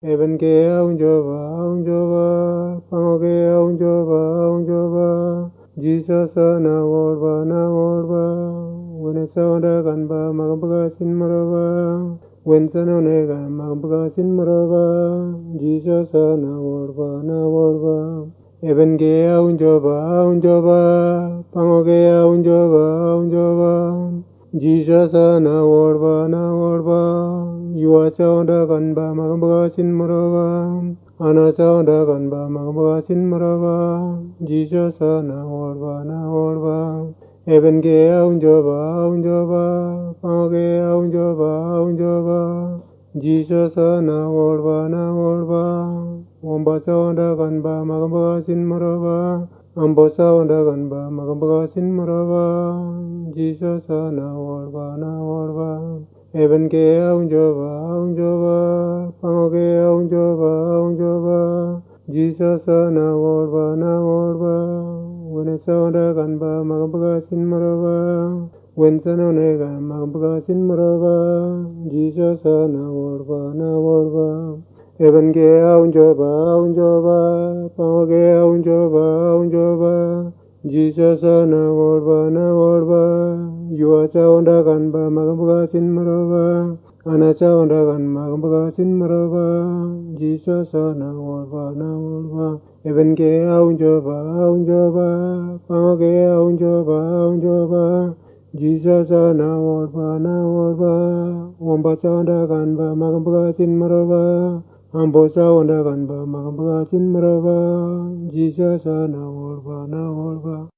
Eben ke aun jova, pango ke aun jova, Jesus na worba, when it's on the ganba, magabaga sin marava, when sanonega, magabaga sin marava, Jesus na worba, Eben ke aun jova, pango ke aun jova, Jesus na worba, you are sound a ganba, magabaga sin marava, Ana sound a ganba, magabaga sin marava, Jesus na worba, Eben ke aun jova, pango ke aun jova, Jesus na worba, Wamba sound a ganba, magabaga sin marava, Ambo sound a ganba, magabaga sin marava, Jesus na worba, Eben ke aun jova, pango ke aun jova, Jesus na worba, when it's sound a ganba, magabaga sin marava, when sanonega, magabaga sin marava, Jesus na worba, Eben ke aun jova, pango ke aun jova, Jesus na worba, you are sound a ganba, magabaga sin marava, Ana sound a ganba, magabaga sin marava, Jesus na worba, Eben ke aun jova, pango ke aun jova, Jesus na worba, Wamba sound a ganba, magabaga sin marava, Ambo sound a ganba, magabaga sin marava, Jesus na worba.